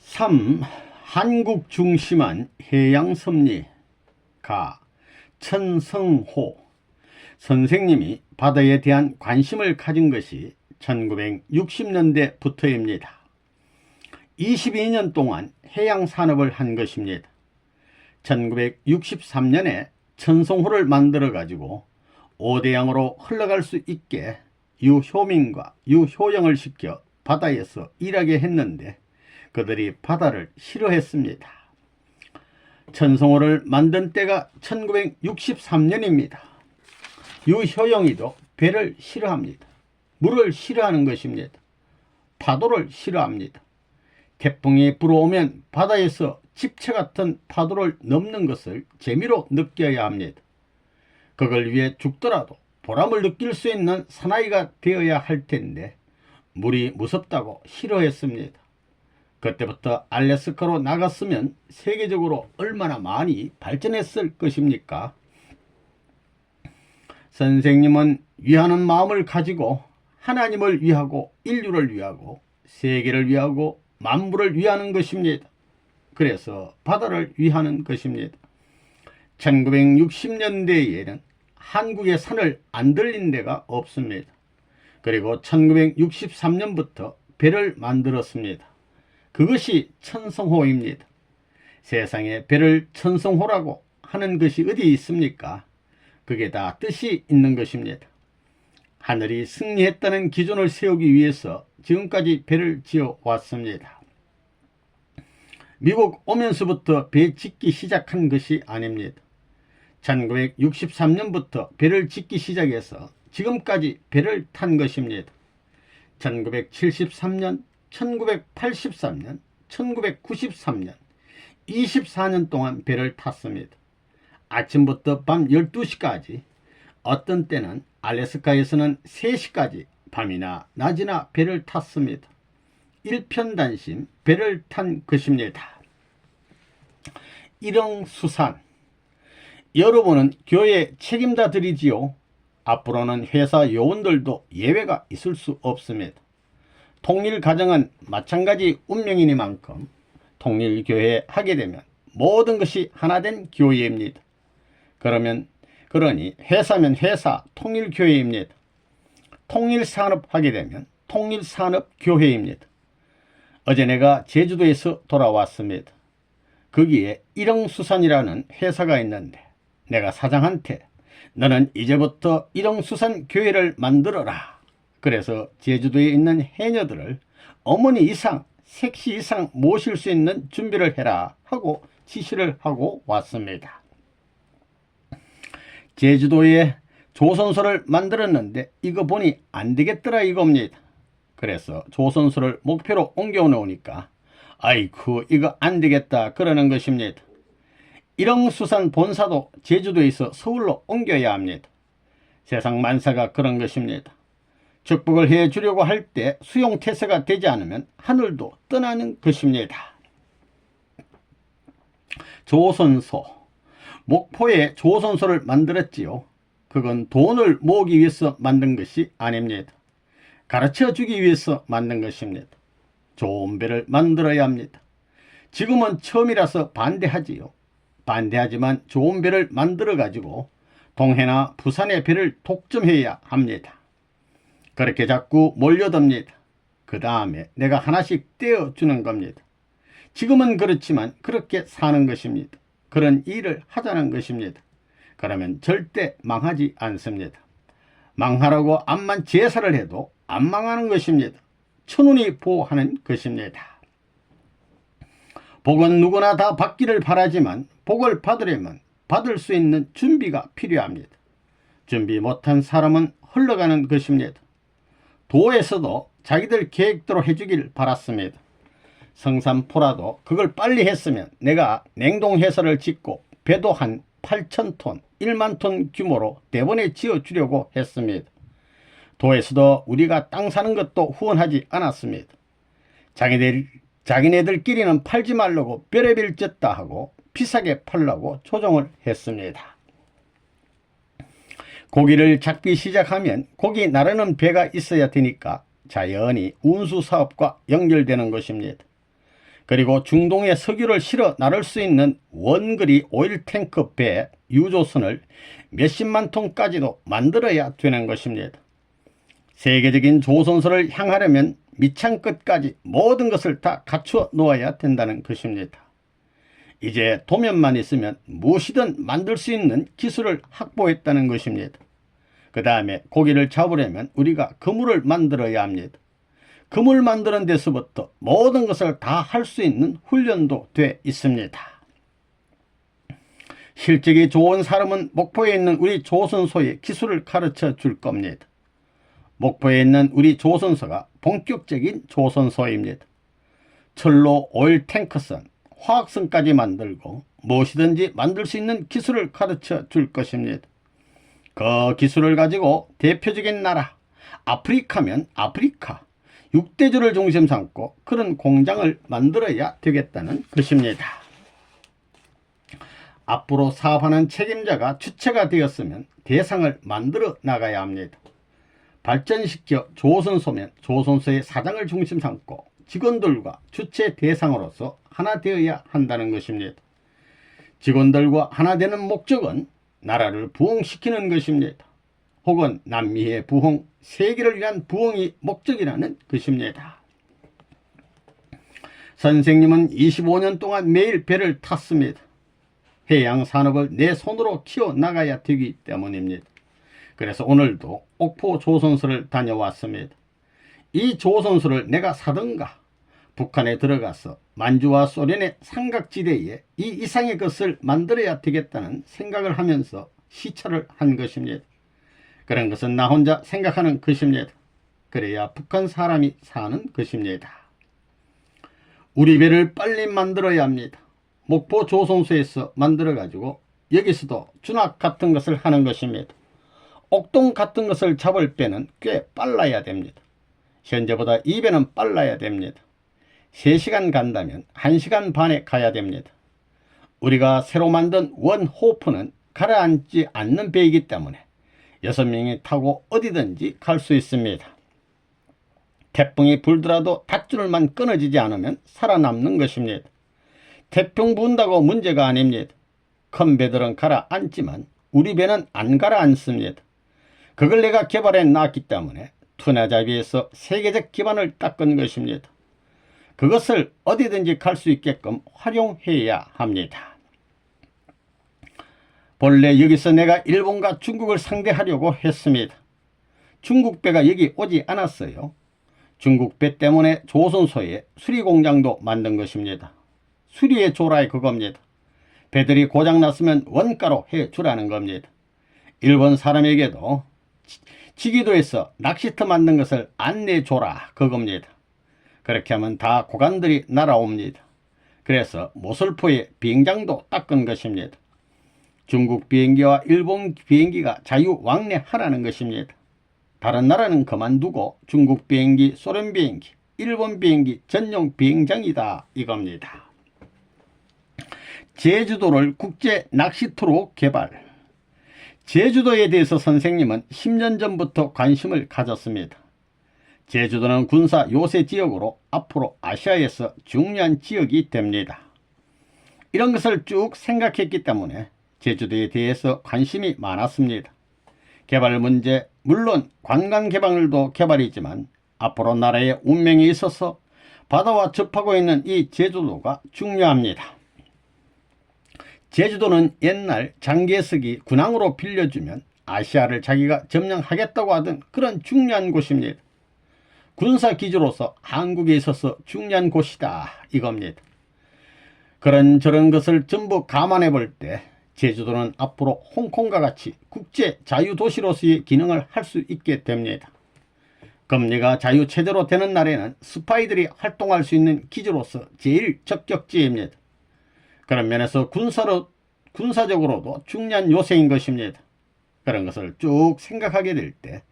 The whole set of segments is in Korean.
3. 한국 중심한 해양섭리 가 천성호 선생님이 바다에 대한 관심을 가진 것이 1960년대부터입니다. 22년 동안 해양산업을 한 것입니다. 1963년에 천성호를 만들어 가지고 5대양으로 흘러갈 수 있게 유효민과 유효영을 시켜 바다에서 일하게 했는데 그들이 바다를 싫어했습니다. 천성호를 만든 때가 1963년입니다. 유효영이도 배를 싫어합니다. 물을 싫어하는 것입니다. 파도를 싫어합니다. 태풍이 불어오면 바다에서 집채 같은 파도를 넘는 것을 재미로 느껴야 합니다. 그걸 위해 죽더라도 보람을 느낄 수 있는 사나이가 되어야 할 텐데 물이 무섭다고 싫어했습니다. 그때부터 알래스카로 나갔으면 세계적으로 얼마나 많이 발전했을 것입니까? 선생님은 위하는 마음을 가지고 하나님을 위하고 인류를 위하고 세계를 위하고 만물을 위하는 것입니다. 그래서 바다를 위하는 것입니다. 1960년대에는 한국의 산을 안 들린 데가 없습니다. 그리고 1963년부터 배를 만들었습니다. 그것이 천성호입니다. 세상에 배를 천성호라고 하는 것이 어디 있습니까? 그게 다 뜻이 있는 것입니다. 하늘이 승리했다는 기준을 세우기 위해서 지금까지 배를 지어 왔습니다. 미국 오면서부터 배 짓기 시작한 것이 아닙니다. 1963년부터 배를 짓기 시작해서 지금까지 배를 탄 것입니다. 1973년, 1983년, 1993년, 24년 동안 배를 탔습니다. 아침부터 밤 12시까지, 어떤 때는 알래스카에서는 3시까지 밤이나 낮이나 배를 탔습니다. 일편단심 배를 탄 것입니다. 일흥수산, 여러분은 교회 책임다 드리지요. 앞으로는 회사 요원들도 예외가 있을 수 없습니다. 통일가정은 마찬가지 운명이니만큼 통일교회 하게 되면 모든 것이 하나된 교회입니다. 그러니 회사면 회사 통일교회입니다. 통일산업 하게 되면 통일산업교회입니다. 어제 내가 제주도에서 돌아왔습니다. 거기에 일흥수산이라는 회사가 있는데 내가 사장한테 너는 이제부터 일흥수산교회를 만들어라. 그래서 제주도에 있는 해녀들을 어머니 이상, 색시 이상 모실 수 있는 준비를 해라 하고 지시를 하고 왔습니다. 제주도에 조선소를 만들었는데 이거 보니 안 되겠더라 이겁니다. 그래서 조선소를 목표로 옮겨 놓으니까 아이쿠 이거 안 되겠다 그러는 것입니다. 일흥수산 본사도 제주도에서 서울로 옮겨야 합니다. 세상 만사가 그런 것입니다. 축복을 해주려고 할 때 수용태세가 되지 않으면 하늘도 떠나는 것입니다. 조선소, 목포에 조선소를 만들었지요. 그건 돈을 모으기 위해서 만든 것이 아닙니다. 가르쳐주기 위해서 만든 것입니다. 좋은 배를 만들어야 합니다. 지금은 처음이라서 반대하지요. 반대하지만 좋은 배를 만들어 가지고 동해나 부산의 배를 독점해야 합니다. 그렇게 자꾸 몰려듭니다. 그 다음에 내가 하나씩 떼어주는 겁니다. 지금은 그렇지만 그렇게 사는 것입니다. 그런 일을 하자는 것입니다. 그러면 절대 망하지 않습니다. 망하라고 암만 제사를 해도 안 망하는 것입니다. 천운이 보호하는 것입니다. 복은 누구나 다 받기를 바라지만 복을 받으려면 받을 수 있는 준비가 필요합니다. 준비 못한 사람은 흘러가는 것입니다. 도에서도 자기들 계획대로 해주길 바랐습니다. 성산포라도 그걸 빨리 했으면 내가 냉동해설을 짓고 배도 한 8,000톤, 1만 톤 규모로 대번에 지어주려고 했습니다. 도에서도 우리가 땅 사는 것도 후원하지 않았습니다. 자기네들끼리는 팔지 말라고 별의별 짓다 하고 비싸게 팔라고 조종을 했습니다. 고기를 잡기 시작하면 고기 나르는 배가 있어야 되니까 자연히 운수사업과 연결되는 것입니다. 그리고 중동에 석유를 실어 나를 수 있는 원거리 오일 탱크 배 유조선을 몇십만 톤까지도 만들어야 되는 것입니다. 세계적인 조선소를 향하려면 밑창 끝까지 모든 것을 다 갖추어 놓아야 된다는 것입니다. 이제 도면만 있으면 무엇이든 만들 수 있는 기술을 확보했다는 것입니다. 그 다음에 고기를 잡으려면 우리가 그물을 만들어야 합니다. 그물 만드는 데서부터 모든 것을 다 할 수 있는 훈련도 돼 있습니다. 실적이 좋은 사람은 목포에 있는 우리 조선소에 기술을 가르쳐 줄 겁니다. 목포에 있는 우리 조선소가 본격적인 조선소입니다. 철로 오일 탱크선, 화학선까지 만들고 무엇이든지 만들 수 있는 기술을 가르쳐 줄 것입니다. 그 기술을 가지고 대표적인 나라 아프리카면 아프리카 6대주를 중심 삼고 그런 공장을 만들어야 되겠다는 것입니다. 앞으로 사업하는 책임자가 주체가 되었으면 대상을 만들어 나가야 합니다. 발전시켜 조선소면 조선소의 사장을 중심 삼고 직원들과 주체 대상으로서 하나 되어야 한다는 것입니다. 직원들과 하나 되는 목적은 나라를 부흥시키는 것입니다. 혹은 남미의 부흥, 세계를 위한 부흥이 목적이라는 것입니다. 선생님은 25년 동안 매일 배를 탔습니다. 해양산업을 내 손으로 키워나가야 되기 때문입니다. 그래서 오늘도 옥포 조선소를 다녀왔습니다. 이 조선소를 내가 사든가 북한에 들어가서 만주와 소련의 삼각지대에 이 이상의 것을 만들어야 되겠다는 생각을 하면서 시찰을 한 것입니다. 그런 것은 나 혼자 생각하는 것입니다. 그래야 북한 사람이 사는 것입니다. 우리 배를 빨리 만들어야 합니다. 목포 조선소에서 만들어가지고 여기서도 준학 같은 것을 하는 것입니다. 옥동 같은 것을 잡을 배는 꽤 빨라야 됩니다. 현재보다 2배는 빨라야 됩니다. 3시간 간다면 1시간 반에 가야 됩니다. 우리가 새로 만든 원호프는 가라앉지 않는 배이기 때문에 6명이 타고 어디든지 갈 수 있습니다. 태풍이 불더라도 밧줄만 끊어지지 않으면 살아남는 것입니다. 태풍 분다고 문제가 아닙니다. 큰 배들은 가라앉지만 우리 배는 안 가라앉습니다. 그걸 내가 개발해 놨기 때문에 투나잡이에서 세계적 기반을 닦은 것입니다. 그것을 어디든지 갈 수 있게끔 활용해야 합니다. 본래 여기서 내가 일본과 중국을 상대하려고 했습니다. 중국 배가 여기 오지 않았어요. 중국 배 때문에 조선소에 수리공장도 만든 것입니다. 수리해 줘라 그겁니다. 배들이 고장났으면 원가로 해주라는 겁니다. 일본 사람에게도 지기도에서 낚시터 만든 것을 안내줘라 그겁니다. 그렇게 하면 다 고관들이 날아옵니다. 그래서 모슬포에 비행장도 닦은 것입니다. 중국 비행기와 일본 비행기가 자유왕래하라는 것입니다. 다른 나라는 그만두고 중국 비행기, 소련 비행기, 일본 비행기 전용 비행장이다 이겁니다. 제주도를 국제 낚시터로 개발. 제주도에 대해서 선생님은 10년 전부터 관심을 가졌습니다. 제주도는 군사 요새 지역으로 앞으로 아시아에서 중요한 지역이 됩니다. 이런 것을 쭉 생각했기 때문에 제주도에 대해서 관심이 많았습니다. 개발 문제, 물론 관광 개발도 개발이지만 앞으로 나라의 운명이 있어서 바다와 접하고 있는 이 제주도가 중요합니다. 제주도는 옛날 장개석이 군항으로 빌려주면 아시아를 자기가 점령하겠다고 하던 그런 중요한 곳입니다. 군사기지로서 한국에 있어서 중요한 곳이다 이겁니다. 그런저런 것을 전부 감안해 볼 때 제주도는 앞으로 홍콩과 같이 국제 자유도시로서의 기능을 할 수 있게 됩니다. 금리가 자유체제로 되는 날에는 스파이들이 활동할 수 있는 기지로서 제일 적격지입니다. 그런 면에서 군사적으로도 중요한 요새인 것입니다. 그런 것을 쭉 생각하게 될 때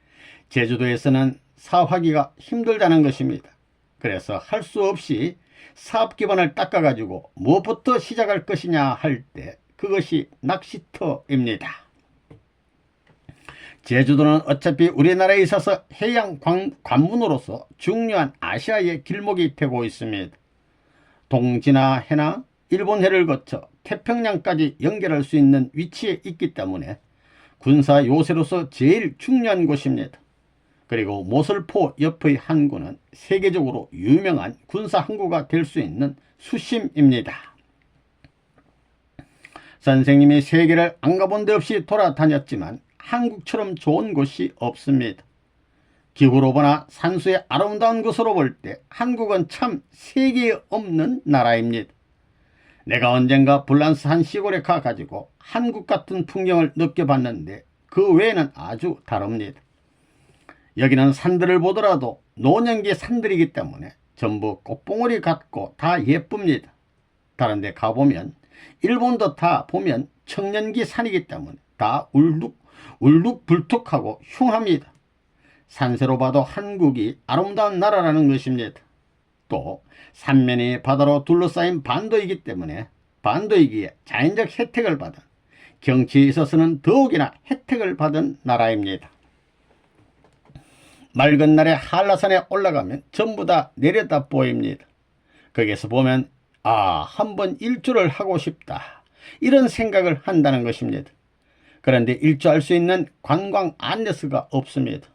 제주도에서는 사업하기가 힘들다는 것입니다. 그래서 할 수 없이 사업 기반을 닦아가지고 무엇부터 시작할 것이냐 할 때 그것이 낚시터입니다. 제주도는 어차피 우리나라에 있어서 해양 관문으로서 중요한 아시아의 길목이 되고 있습니다. 동지나 해나 일본해를 거쳐 태평양까지 연결할 수 있는 위치에 있기 때문에 군사 요새로서 제일 중요한 곳입니다. 그리고 모슬포 옆의 항구는 세계적으로 유명한 군사 항구가 될 수 있는 수심입니다. 선생님이 세계를 안 가본 데 없이 돌아다녔지만 한국처럼 좋은 곳이 없습니다. 기후로 보나 산수의 아름다운 것으로 볼 때 한국은 참 세계에 없는 나라입니다. 내가 언젠가 불란스 한 시골에 가가지고 한국 같은 풍경을 느껴봤는데 그 외에는 아주 다릅니다. 여기는 산들을 보더라도 노년기 산들이기 때문에 전부 꽃봉오리 같고 다 예쁩니다. 다른 데 가보면 일본도 다 보면 청년기 산이기 때문에 다 울룩불tuk하고 흉합니다. 산세로 봐도 한국이 아름다운 나라라는 것입니다. 또 삼면이 바다로 둘러싸인 반도이기 때문에 반도이기에 자연적 혜택을 받은, 경치에 있어서는 더욱이나 혜택을 받은 나라입니다. 맑은 날에 한라산에 올라가면 전부 다 내려다 보입니다. 거기에서 보면 한번 일주를 하고 싶다, 이런 생각을 한다는 것입니다. 그런데 일주할 수 있는 관광 안내서가 없습니다.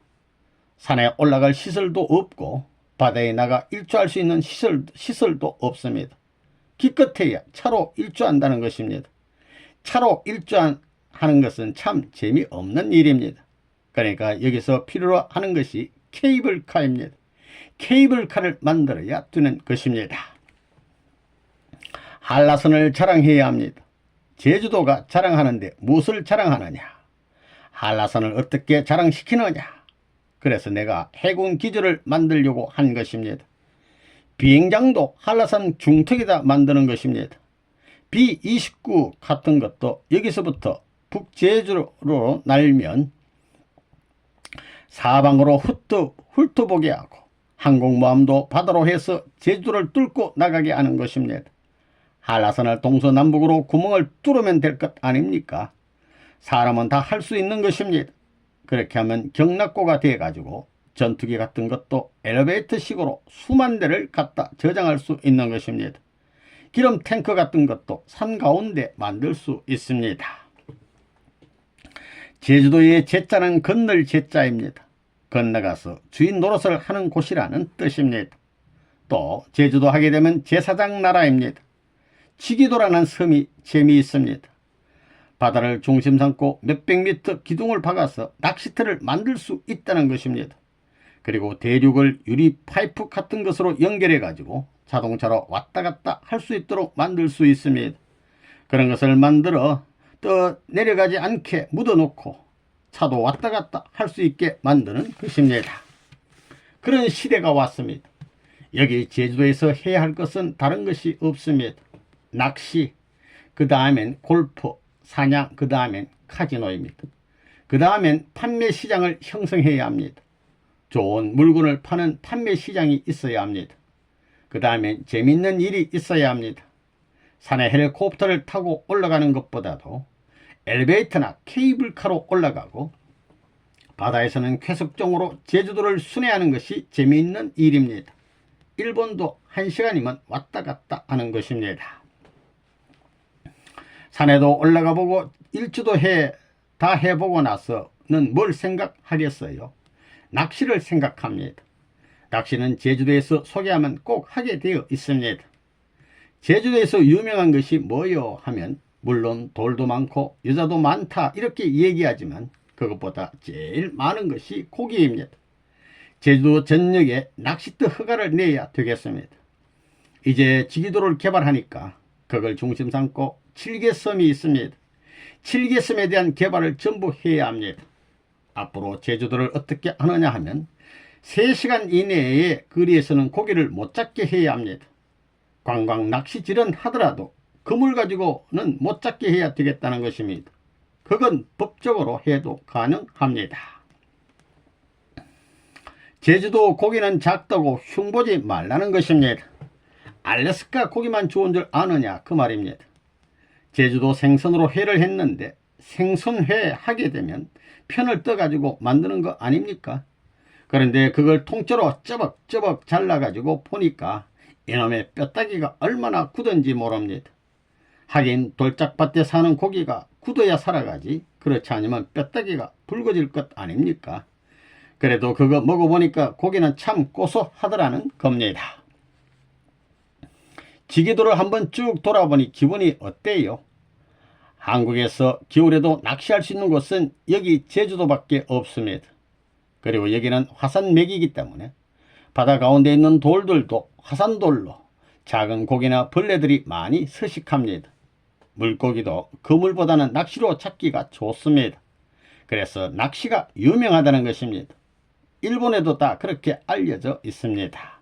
산에 올라갈 시설도 없고 바다에 나가 일주할 수 있는 시설도 없습니다. 기껏해야 차로 일주한다는 것입니다. 차로 일주하는 것은 참 재미없는 일입니다. 그러니까 여기서 필요로 하는 것이 케이블카입니다. 케이블카를 만들어야 되는 것입니다. 한라산을 자랑해야 합니다. 제주도가 자랑하는데 무엇을 자랑하느냐? 한라산을 어떻게 자랑시키느냐? 그래서 내가 해군 기지를 만들려고 한 것입니다. 비행장도 한라산 중턱에다 만드는 것입니다. B-29 같은 것도 여기서부터 북제주로 날면 사방으로 훑어보게 하고 항공모함도 바다로 해서 제주도를 뚫고 나가게 하는 것입니다. 한라산을 동서남북으로 구멍을 뚫으면 될 것 아닙니까? 사람은 다 할 수 있는 것입니다. 그렇게 하면 경락고가 돼가지고 전투기 같은 것도 엘리베이터식으로 수만 대를 갖다 저장할 수 있는 것입니다. 기름 탱크 같은 것도 산 가운데 만들 수 있습니다. 제주도의 제자는 건널 제자입니다. 건너가서 주인 노릇을 하는 곳이라는 뜻입니다. 또 제주도 하게 되면 제사장 나라입니다. 지기도라는 섬이 재미있습니다. 바다를 중심 삼고 몇백 미터 기둥을 박아서 낚시터를 만들 수 있다는 것입니다. 그리고 대륙을 유리 파이프 같은 것으로 연결해 가지고 자동차로 왔다 갔다 할 수 있도록 만들 수 있습니다. 그런 것을 만들어 또 내려가지 않게 묻어놓고 차도 왔다 갔다 할 수 있게 만드는 것입니다. 그런 시대가 왔습니다. 여기 제주도에서 해야 할 것은 다른 것이 없습니다. 낚시, 그 다음엔 골프, 사냥, 그 다음엔 카지노입니다. 그 다음엔 판매 시장을 형성해야 합니다. 좋은 물건을 파는 판매 시장이 있어야 합니다. 그 다음엔 재밌는 일이 있어야 합니다. 산에 헬리콥터를 타고 올라가는 것보다도 엘리베이터나 케이블카로 올라가고 바다에서는 쾌속종으로 제주도를 순회하는 것이 재미있는 일입니다. 일본도 1시간이면 왔다 갔다 하는 것입니다. 산에도 올라가 보고 일주도 다 해보고 나서는 뭘 생각하겠어요? 낚시를 생각합니다. 낚시는 제주도에서 소개하면 꼭 하게 되어 있습니다. 제주도에서 유명한 것이 뭐요 하면 물론 돌도 많고 여자도 많다 이렇게 얘기하지만 그것보다 제일 많은 것이 고기입니다. 제주도 전역에 낚시터 허가를 내야 되겠습니다. 이제 지기도를 개발하니까 그걸 중심 삼고 7개섬이 있습니다. 7개섬에 대한 개발을 전부 해야 합니다. 앞으로 제주도를 어떻게 하느냐 하면 3시간 이내에 거리에서는 고기를 못 잡게 해야 합니다. 관광 낚시질은 하더라도 그물 가지고는 못 잡게 해야 되겠다는 것입니다. 그건 법적으로 해도 가능합니다. 제주도 고기는 작다고 흉보지 말라는 것입니다. 알래스카 고기만 좋은 줄 아느냐 그 말입니다. 제주도 생선으로 회를 했는데 생선회 하게 되면 편을 떠가지고 만드는 거 아닙니까? 그런데 그걸 통째로 쩌벅쩌벅 잘라가지고 보니까 이놈의 뼈다귀가 얼마나 굳은지 모릅니다. 하긴 돌짝밭에 사는 고기가 굳어야 살아가지 그렇지 않으면 뼈다귀가 붉어질 것 아닙니까? 그래도 그거 먹어보니까 고기는 참 고소하더라는 겁니다. 지기도를 한번 쭉 돌아보니 기분이 어때요? 한국에서 겨울에도 낚시할 수 있는 곳은 여기 제주도밖에 없습니다. 그리고 여기는 화산맥이기 때문에 바다 가운데 있는 돌들도 화산돌로 작은 고기나 벌레들이 많이 서식합니다. 물고기도 그물보다는 낚시로 잡기가 좋습니다. 그래서 낚시가 유명하다는 것입니다. 일본에도 다 그렇게 알려져 있습니다.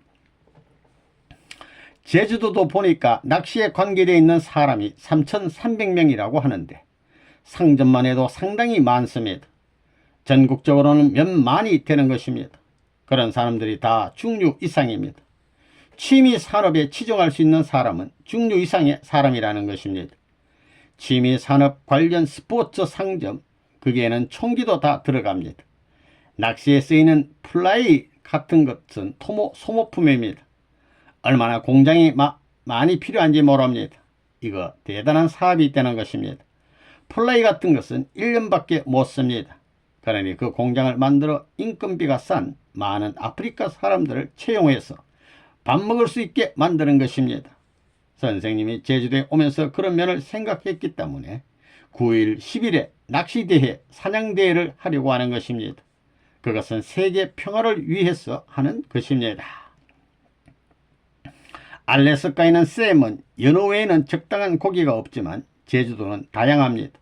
제주도도 보니까 낚시에 관계되어 있는 사람이 3,300명이라고 하는데 상점만 해도 상당히 많습니다. 전국적으로는 몇만이 되는 것입니다. 그런 사람들이 다 중류 이상입니다. 취미 산업에 치중할 수 있는 사람은 중류 이상의 사람이라는 것입니다. 취미 산업 관련 스포츠 상점, 거기에는 총기도 다 들어갑니다. 낚시에 쓰이는 플라이 같은 것은 소모품입니다. 얼마나 공장이 많이 필요한지 모릅니다. 이거 대단한 사업이 있다는 것입니다. 플라이 같은 것은 1년밖에 못 씁니다. 그러니 그 공장을 만들어 인건비가 싼 많은 아프리카 사람들을 채용해서 밥 먹을 수 있게 만드는 것입니다. 선생님이 제주도에 오면서 그런 면을 생각했기 때문에 9일, 10일에 낚시대회, 사냥대회를 하려고 하는 것입니다. 그것은 세계 평화를 위해서 하는 것입니다. 알래스카에는 샘은 연어 외에는 적당한 고기가 없지만 제주도는 다양합니다.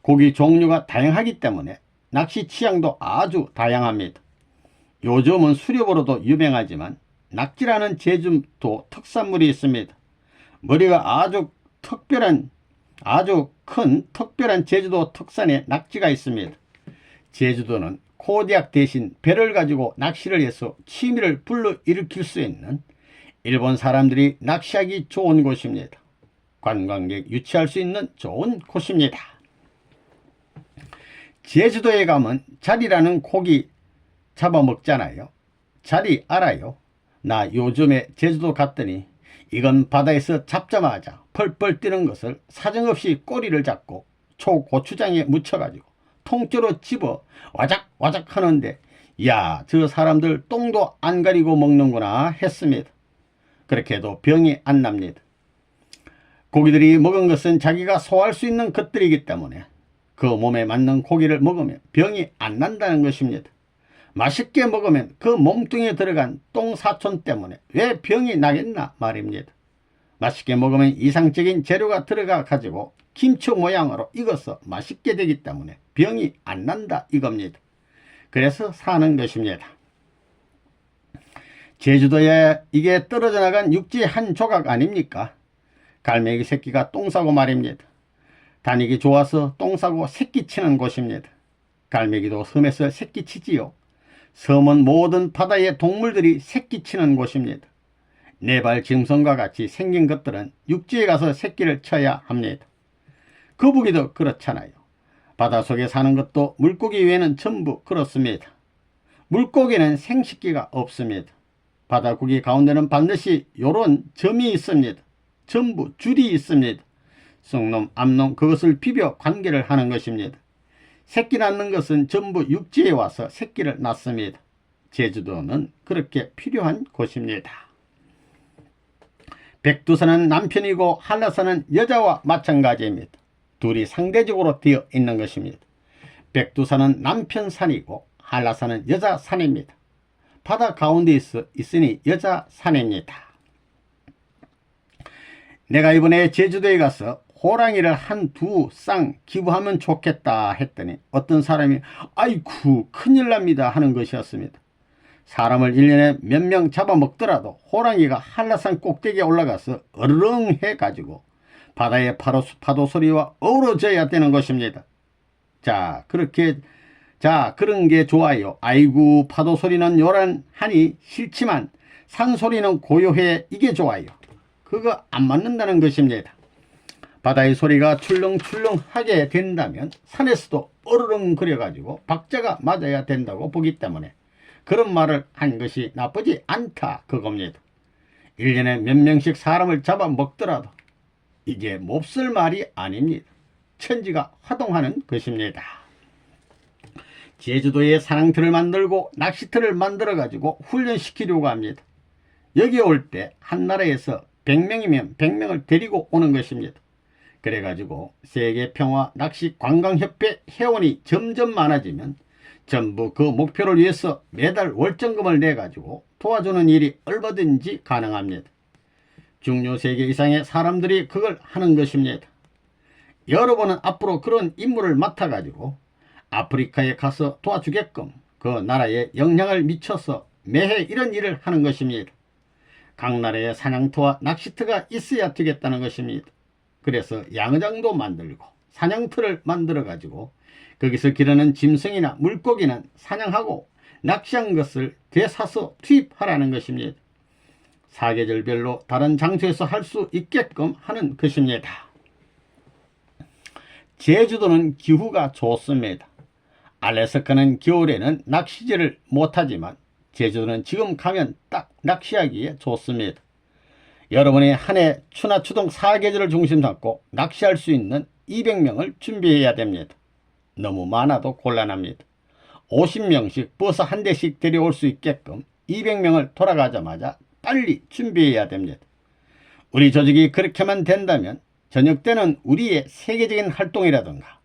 고기 종류가 다양하기 때문에 낚시 취향도 아주 다양합니다. 요즘은 수렵으로도 유명하지만 낙지라는 제주도 특산물이 있습니다. 머리가 아주 큰 특별한 제주도 특산의 낙지가 있습니다. 제주도는 코디악 대신 배를 가지고 낚시를 해서 취미를 불러일으킬 수 있는 일본 사람들이 낚시하기 좋은 곳입니다. 관광객 유치할 수 있는 좋은 곳입니다. 제주도에 가면 자리라는 고기 잡아먹잖아요. 자리 알아요? 나 요즘에 제주도 갔더니 이건 바다에서 잡자마자 펄펄 뛰는 것을 사정없이 꼬리를 잡고 초고추장에 묻혀가지고 통째로 집어 와작와작 하는데 야, 저 사람들 똥도 안 가리고 먹는구나 했습니다. 그렇게 해도 병이 안 납니다. 고기들이 먹은 것은 자기가 소화할 수 있는 것들이기 때문에 그 몸에 맞는 고기를 먹으면 병이 안 난다는 것입니다. 맛있게 먹으면 그 몸뚱이에 들어간 똥사촌 때문에 왜 병이 나겠나 말입니다. 맛있게 먹으면 이상적인 재료가 들어가 가지고 김치 모양으로 익어서 맛있게 되기 때문에 병이 안 난다 이겁니다. 그래서 사는 것입니다. 제주도에 이게 떨어져 나간 육지의 한 조각 아닙니까? 갈매기 새끼가 똥 싸고 말입니다. 다니기 좋아서 똥 싸고 새끼 치는 곳입니다. 갈매기도 섬에서 새끼 치지요. 섬은 모든 바다의 동물들이 새끼 치는 곳입니다. 네발 짐승과 같이 생긴 것들은 육지에 가서 새끼를 쳐야 합니다. 거북이도 그렇잖아요. 바닷속에 사는 것도 물고기 외에는 전부 그렇습니다. 물고기는 생식기가 없습니다. 바다고기 가운데는 반드시 요런 점이 있습니다. 전부 줄이 있습니다. 쑥놈, 암놈 그것을 비벼 관계를 하는 것입니다. 새끼 낳는 것은 전부 육지에 와서 새끼를 낳습니다. 제주도는 그렇게 필요한 곳입니다. 백두산은 남편이고 한라산은 여자와 마찬가지입니다. 둘이 상대적으로 되어 있는 것입니다. 백두산은 남편산이고 한라산은 여자산입니다. 바다 가운데 있으니 여자산입니다. 내가 이번에 제주도에 가서 호랑이를 한두 쌍 기부하면 좋겠다 했더니 어떤 사람이 아이쿠 큰일 납니다 하는 것이었습니다. 사람을 1년에 몇 명 잡아먹더라도 호랑이가 한라산 꼭대기에 올라가서 어르렁 해가지고 바다의 파도 소리와 어우러져야 되는 것입니다. 그런 게 좋아요. 아이고 파도 소리는 요란하니 싫지만 산소리는 고요해 이게 좋아요. 그거 안 맞는다는 것입니다. 바다의 소리가 출렁출렁하게 된다면 산에서도 어르렁 거려가지고 박자가 맞아야 된다고 보기 때문에 그런 말을 한 것이 나쁘지 않다 그겁니다. 1년에 몇 명씩 사람을 잡아먹더라도 이게 몹쓸 말이 아닙니다. 천지가 화동하는 것입니다. 제주도에 사냥터를 만들고 낚시터를 만들어 가지고 훈련시키려고 합니다. 여기 올 때 한 나라에서 100명이면 100명을 데리고 오는 것입니다. 그래가지고 세계평화 낚시관광협회 회원이 점점 많아지면 전부 그 목표를 위해서 매달 월정금을 내가지고 도와주는 일이 얼마든지 가능합니다. 중요 세계 이상의 사람들이 그걸 하는 것입니다. 여러분은 앞으로 그런 임무를 맡아가지고 아프리카에 가서 도와주게끔 그 나라에 영향을 미쳐서 매해 이런 일을 하는 것입니다. 각 나라에 사냥터와 낚시터가 있어야 되겠다는 것입니다. 그래서 양어장도 만들고 사냥터를 만들어 가지고 거기서 기르는 짐승이나 물고기는 사냥하고 낚시한 것을 되사서 투입하라는 것입니다. 사계절별로 다른 장소에서 할 수 있게끔 하는 것입니다. 제주도는 기후가 좋습니다. 알래스카는 겨울에는 낚시질을 못하지만 제주도는 지금 가면 딱 낚시하기에 좋습니다. 여러분이 한 해 추나 추동 4계절을 중심 잡고 낚시할 수 있는 200명을 준비해야 됩니다. 너무 많아도 곤란합니다. 50명씩 버스 한 대씩 데려올 수 있게끔 200명을 돌아가자마자 빨리 준비해야 됩니다. 우리 조직이 그렇게만 된다면 저녁 때는 우리의 세계적인 활동이라든가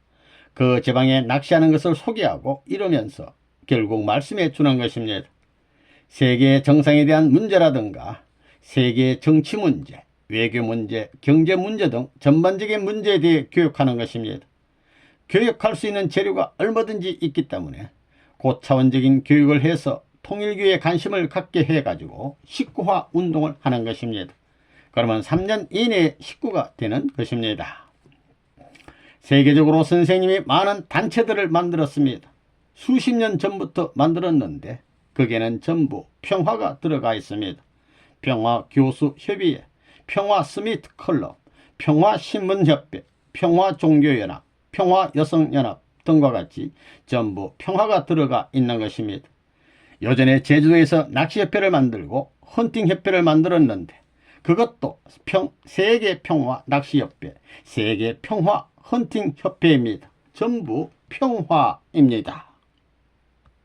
그 지방에 낚시하는 것을 소개하고 이러면서 결국 말씀해 주는 것입니다. 세계 정상에 대한 문제라든가 세계 정치 문제, 외교 문제, 경제 문제 등 전반적인 문제에 대해 교육하는 것입니다. 교육할 수 있는 재료가 얼마든지 있기 때문에 고차원적인 교육을 해서 통일교에 관심을 갖게 해가지고 식구화 운동을 하는 것입니다. 그러면 3년 이내에 식구가 되는 것입니다. 세계적으로 선생님이 많은 단체들을 만들었습니다. 수십 년 전부터 만들었는데 거기에는 전부 평화가 들어가 있습니다. 평화교수협의회, 평화스미트클럽, 평화신문협회, 평화종교연합, 평화여성연합 등과 같이 전부 평화가 들어가 있는 것입니다. 예전에 제주도에서 낚시협회를 만들고 헌팅협회를 만들었는데 그것도 세계평화 낚시협회, 세계평화 헌팅협회입니다. 전부 평화입니다.